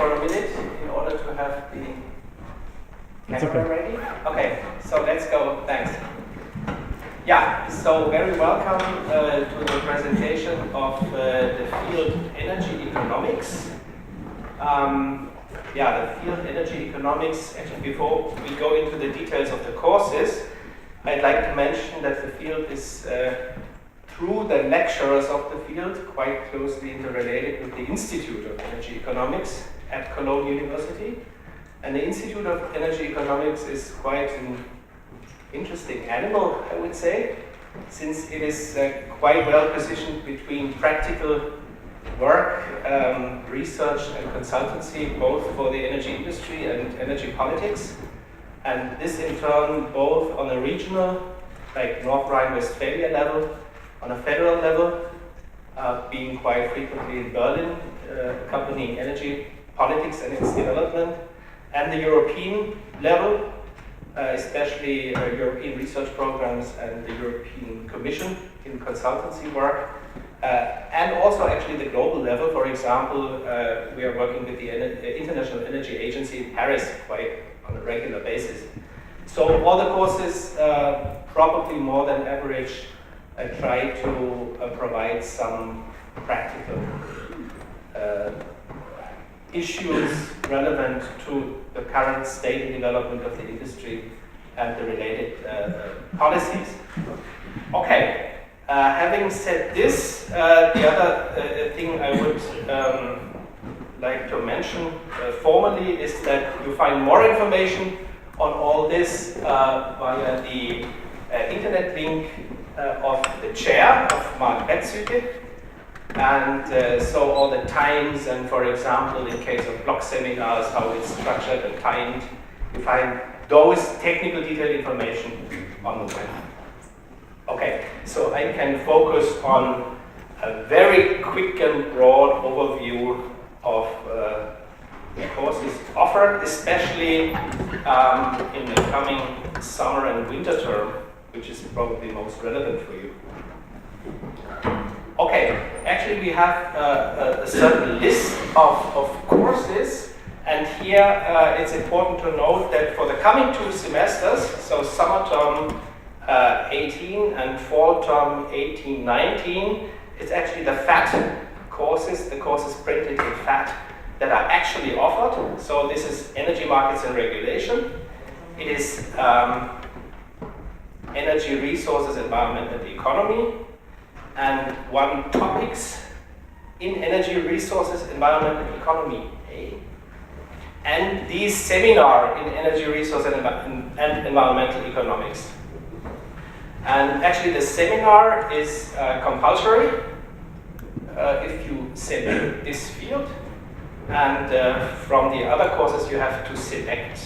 for a minute in order to have the camera ready? Okay, so let's go. Thanks. Yeah, so very welcome to the presentation of the field energy economics. The field energy economics, actually before we go into the details of the courses, I'd like to mention that the field is, through the lecturers of the field, quite closely interrelated with the Institute of Energy Economics at Cologne University. And the Institute of Energy Economics is quite an interesting animal, I would say, since it is quite well positioned between practical work, research and consultancy, both for the energy industry and energy politics. And this in turn both on a regional, like North Rhine-Westphalia level, on a federal level, being quite frequently in Berlin, accompanying energy politics and its development, and the European level, especially European research programs and the European Commission in consultancy work, and also actually the global level. For example, we are working with the International Energy Agency in Paris quite on a regular basis. So all the courses, probably more than average, try to provide some practical issues relevant to the current state and development of the industry and the related policies. Okay, having said this, the other thing I would like to mention formally is that you find more information on all this via the internet link of the chair of Mark Betzüge. And so all the times, and for example, in case of block seminars, how it's structured and timed, you find those technical detailed information on the web. Okay, so I can focus on a very quick and broad overview of the courses offered, especially in the coming summer and winter term, which is probably most relevant for you. Okay, actually we have a certain list of courses, and here it's important to note that for the coming 2 semesters, so summer term 18 and fall term 18-19, it's actually the FAT courses, the courses printed in FAT, that are actually offered. So this is Energy Markets and Regulation. It is Energy Resources, Environment and Economy, and 1 topics in Energy Resources, Environment and Economy A, and the seminar in Energy Resources and Environmental Economics. And actually the seminar is compulsory if you select this field, and from the other courses you have to select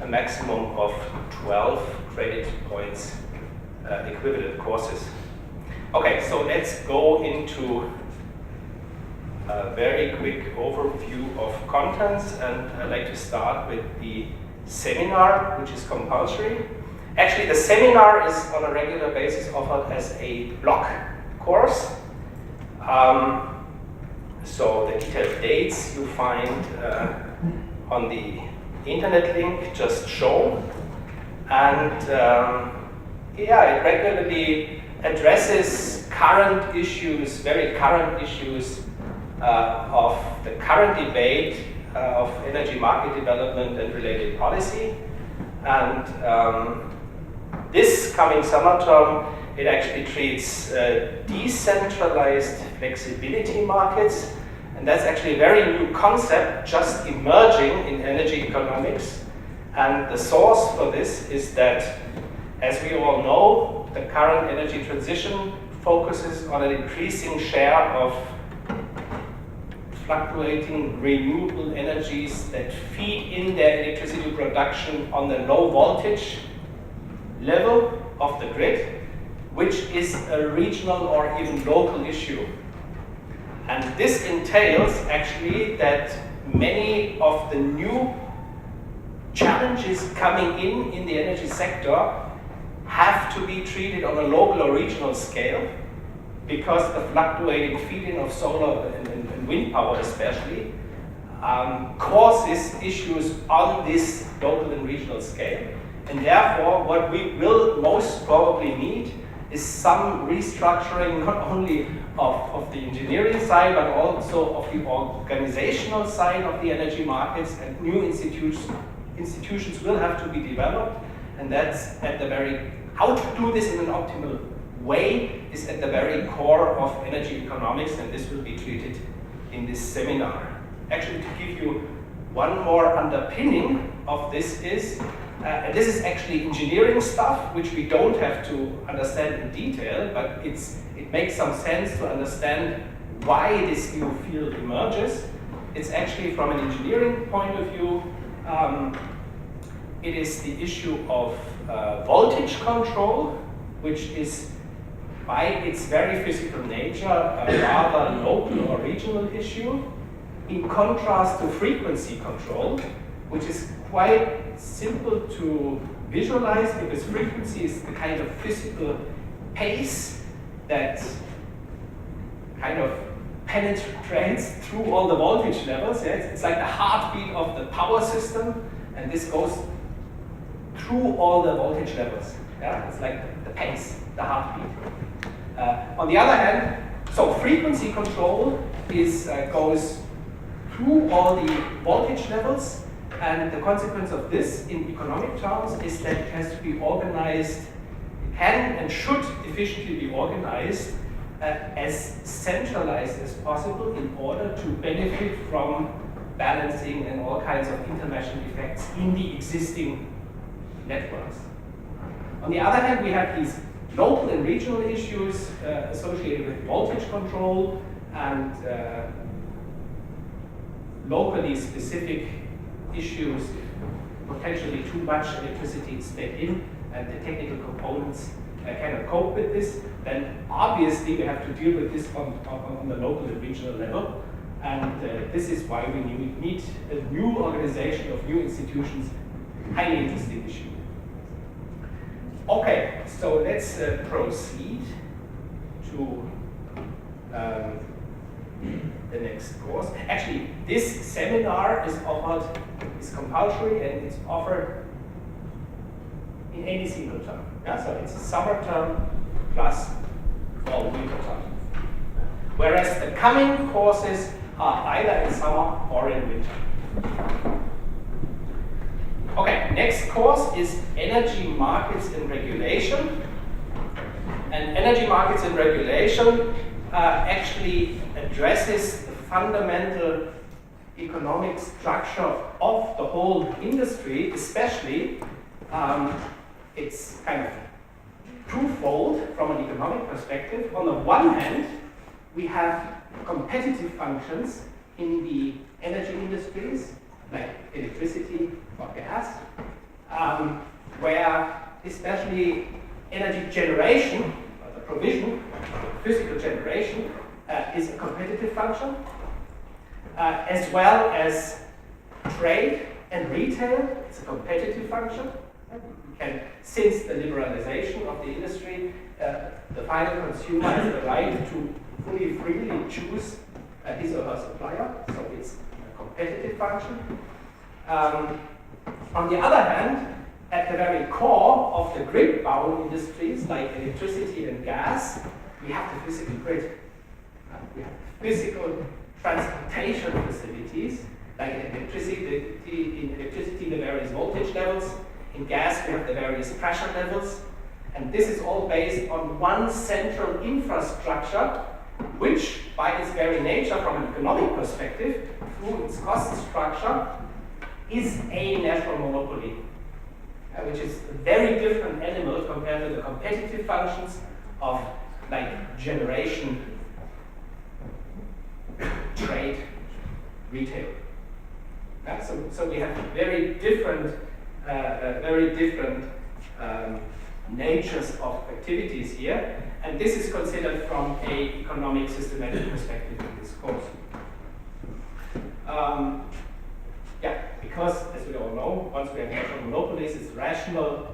a maximum of 12 credit points equivalent courses. Okay, so let's go into a very quick overview of contents, and I'd like to start with the seminar, which is compulsory. Actually, the seminar is on a regular basis offered as a block course. So the detailed dates you find on the internet link just shown, and it regularly addresses current issues, very current issues of the current debate of energy market development and related policy. And this coming summer term, it actually treats decentralized flexibility markets, and that's actually a very new concept just emerging in energy economics. And the source for this is that, as we all know, the current energy transition focuses on an increasing share of fluctuating renewable energies that feed in their electricity production on the low voltage level of the grid, which is a regional or even local issue. And this entails actually that many of the new challenges coming in the energy sector have to be treated on a local or regional scale, because the fluctuating feed-in of solar and wind power especially causes issues on this local and regional scale. And therefore, what we will most probably need is some restructuring, not only of the engineering side, but also of the organizational side of the energy markets, and new institutions will have to be developed. And that's at the how to do this in an optimal way is at the very core of energy economics, and this will be treated in this seminar. Actually, to give you one more underpinning of this is, and this is actually engineering stuff, which we don't have to understand in detail, but it makes some sense to understand why this new field emerges. It's actually, from an engineering point of view, it is the issue of voltage control, which is by its very physical nature a rather local or regional issue, in contrast to frequency control, which is quite simple to visualize, because frequency is the kind of physical pace that kind of penetrates through all the voltage levels. Yeah? It's like the heartbeat of the power system, and this goes through all the voltage levels. Yeah? It's like the pace, the heartbeat. On the other hand, so frequency control goes through all the voltage levels, and the consequence of this in economic terms is that it has to be organized, it can and should efficiently be organized as centralized as possible in order to benefit from balancing and all kinds of intermeshing effects in the existing networks. On the other hand, we have these local and regional issues associated with voltage control and locally specific issues, potentially too much electricity is fed in and the technical components cannot cope with this, then obviously we have to deal with this on the local and regional level. And this is why we need a new organization of new institutions. Highly interesting issue. Okay, so let's proceed to the next course. Actually, this seminar is compulsory, and it's offered in any single term. Yeah? So it's a summer term plus fall winter term. Whereas the coming courses are either in summer or in winter. Okay, next course is Energy Markets and Regulation. And Energy Markets and Regulation actually addresses the fundamental economic structure of the whole industry, especially it's kind of twofold from an economic perspective. On the one hand, we have competitive functions in the energy industries, like electricity or gas, where especially energy generation, or the provision, physical generation, is a competitive function, as well as trade and retail. It's a competitive function. Since the liberalization of the industry, the final consumer has the right to freely choose his or her supplier, so it's a competitive function. On the other hand, at the very core of the grid-bound industries like electricity and gas, we have the physical grid. We have physical transportation facilities, like in electricity, the various voltage levels. In gas, we have the various pressure levels. And this is all based on one central infrastructure, which by its very nature, from an economic perspective, through its cost structure, is a national monopoly, which is a very different animal compared to the competitive functions of like generation, trade, retail. So we have very different natures of activities here, and this is considered from an economic systematic perspective in this course. Because, as we all know, once we have national monopolies, it's rational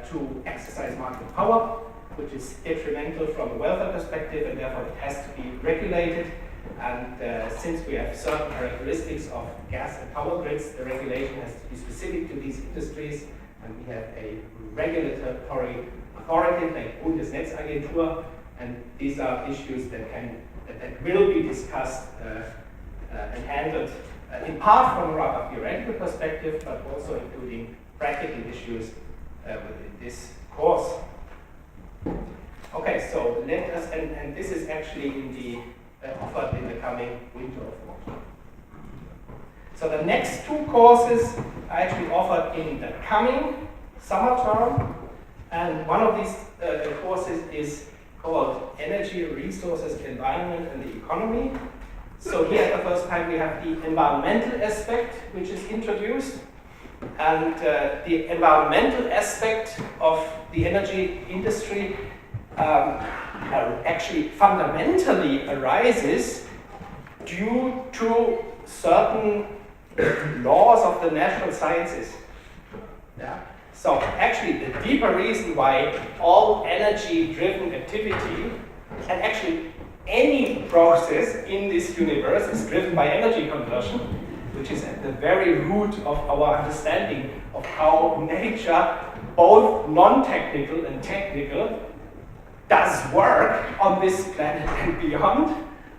to exercise market power, which is detrimental from a welfare perspective, and therefore it has to be regulated. And since we have certain characteristics of gas and power grids, the regulation has to be specific to these industries, and we have a regulatory authority like Bundesnetzagentur, and these are issues that will be discussed and handled in part from a rather theoretical perspective, but also including practical issues within this course. Okay, so let us, and this is actually in the offered in the coming winter of workshop. So the next two courses are actually offered in the coming summer term, and one of these courses is called Energy, Resources, Environment and the Economy. So here at the first time we have the environmental aspect which is introduced, and the environmental aspect of the energy industry actually fundamentally arises due to certain laws of the natural sciences. Yeah? So actually the deeper reason why all energy-driven activity, and actually any process in this universe, is driven by energy conversion, which is at the very root of our understanding of how nature, both non-technical and technical, does work on this planet and beyond.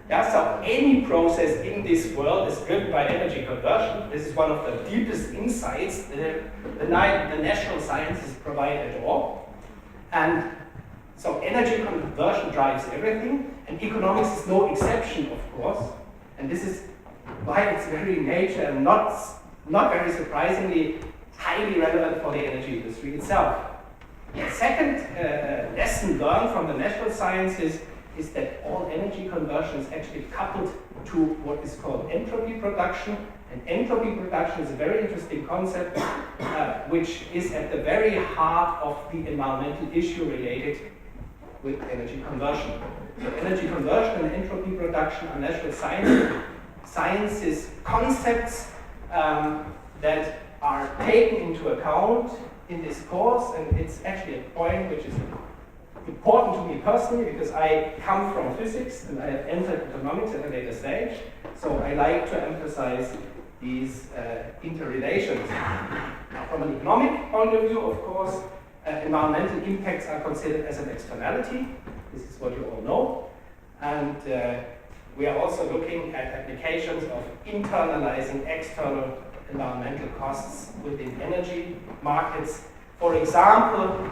Yeah, so any process in this world is driven by energy conversion. This is one of the deepest insights the natural sciences provide at all. And so energy conversion drives everything, and economics is no exception, of course. And this is by its very nature, and not very surprisingly, highly relevant for the energy industry itself. The second lesson learned from the natural sciences is that all energy conversion is actually coupled to what is called entropy production. And entropy production is a very interesting concept, which is at the very heart of the environmental issue related with energy conversion. So energy conversion and entropy production are natural sciences concepts that are taken into account in this course, and it's actually a point which is important to me personally because I come from physics and I have entered economics at a later stage, so I like to emphasize these interrelations. Now, from an economic point of view, of course, environmental impacts are considered as an externality. This is what you all know, and we are also looking at applications of internalizing external environmental costs within energy markets. For example,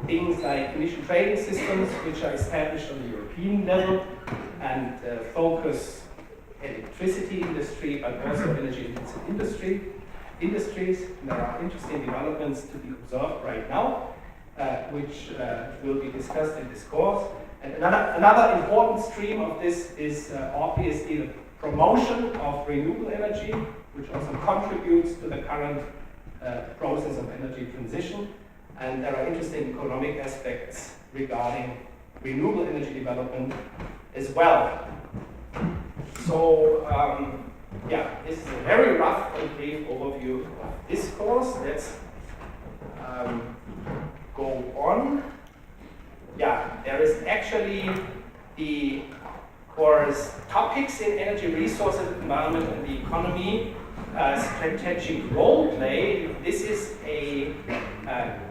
things like emission trading systems, which are established on the European level and focus electricity industry, but also energy-intensive industries. And there are interesting developments to be observed right now, which will be discussed in this course. And another important stream of this is obviously the promotion of renewable energy, which also contributes to the current process of energy transition. And there are interesting economic aspects regarding renewable energy development as well. So, yeah, this is a very rough and brief overview of this course. Let's go on. Yeah, there is actually the course Topics in Energy, Resources, Environment and the Economy, Strategic Role Play. This is a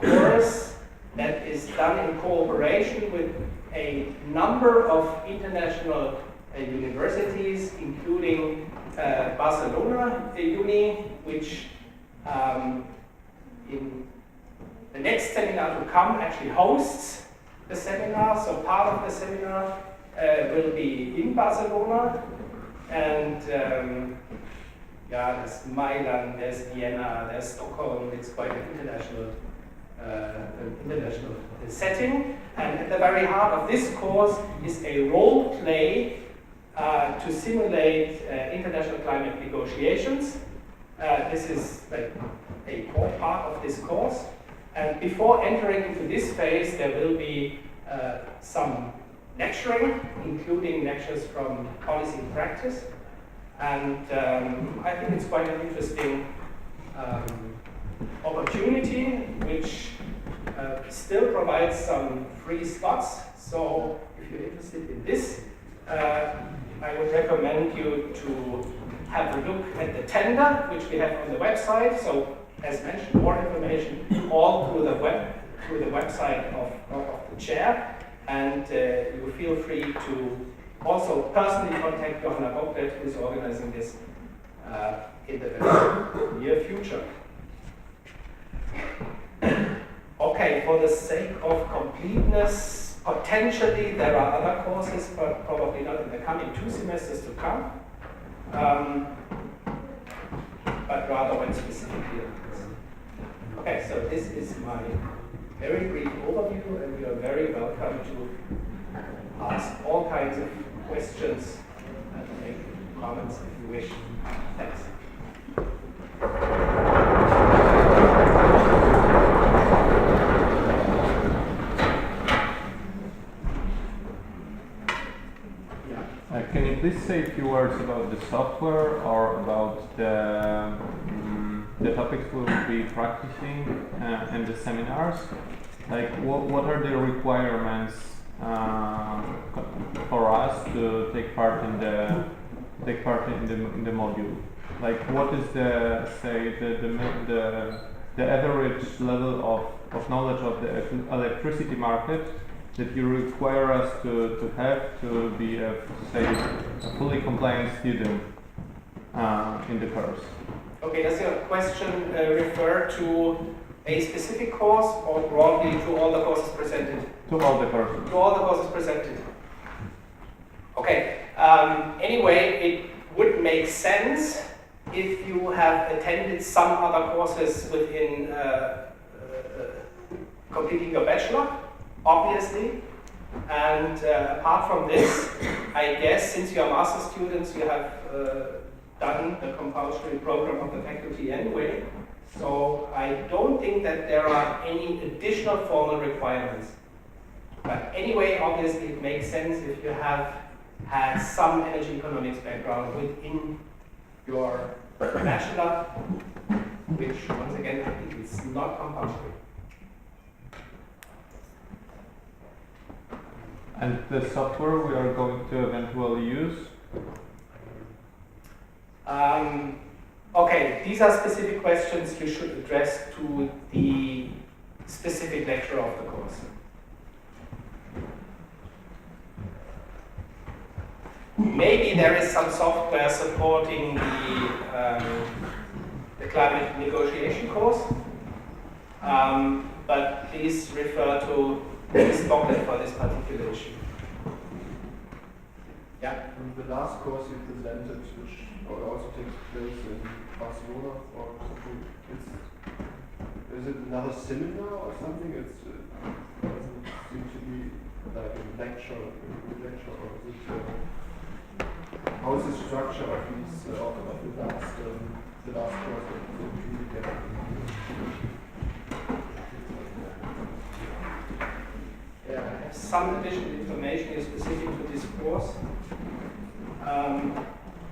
course that is done in cooperation with a number of international universities, including Barcelona Uni, which in the next seminar to come actually hosts the seminar. So part of the seminar will be in Barcelona, and yeah, there's Milan, there's Vienna, there's Stockholm. It's quite an international setting. And at the very heart of this course is a role play to simulate international climate negotiations. This is like a core part of this course. And before entering into this phase, there will be some lecturing, including lectures from policy and practice. And I think it's quite an interesting opportunity, which still provides some free slots. So if you're interested in this, I would recommend you to have a look at the tender, which we have on the website. So, as mentioned, more information all through the website of the chair. And you feel free to also personally contact Johanna Bocklet, who is organizing this in the very near future. Okay, for the sake of completeness, potentially there are other courses, but probably not in the coming 2 semesters to come, but rather when specifically. Okay, so this is my very brief overview, and you are very welcome to ask all kinds of questions and make comments if you wish. Thanks. Can you please say a few words about the software or about the topics we will be practicing in the seminars? Like, what are the requirements for us to take part in the module? Like, what is the average level of knowledge of the electricity market that you require us to have to be a fully compliant student in the course? Okay, does your question refer to a specific course or broadly to all the courses presented? To all the courses. To all the courses presented. Okay, anyway, it would make sense if you have attended some other courses within completing your bachelor, obviously. And apart from this, I guess since you are master students, you have done the compulsory program of the faculty anyway. So I don't think that there are any additional formal requirements. But anyway, obviously it makes sense if you have had some energy economics background within your bachelor, which once again I think is not compulsory. And the software we are going to eventually use? Okay, these are specific questions you should address to the specific lecturer of the course. Maybe there is some software supporting the climate negotiation course, but please refer to Ms. Bocklet for this particular issue. Yeah? And the last course you presented, which also takes place in Barcelona or something, is it another seminar or something? It doesn't seem to be like a lecture, or is it, how is the structure of these of the last course that you communicated? Yeah, I have some additional information specific to this course.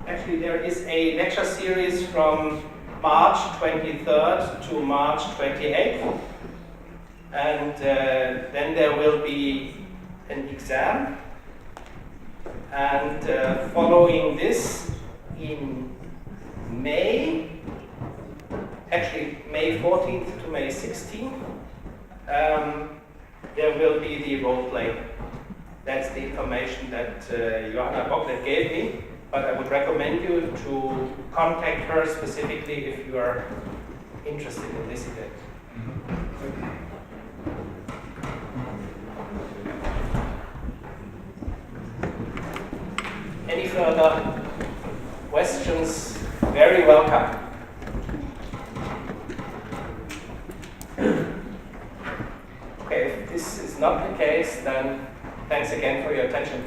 Actually, there is a lecture series from March 23rd to March 28th. And then there will be an exam. And following this, in May, actually May 14th to May 16th, there will be the role play. That's the information that Johanna Bocklet gave me, but I would recommend you to contact her specifically if you are interested in this event. Any further questions? Very welcome. Okay, if this is not the case, then thanks again for your attention.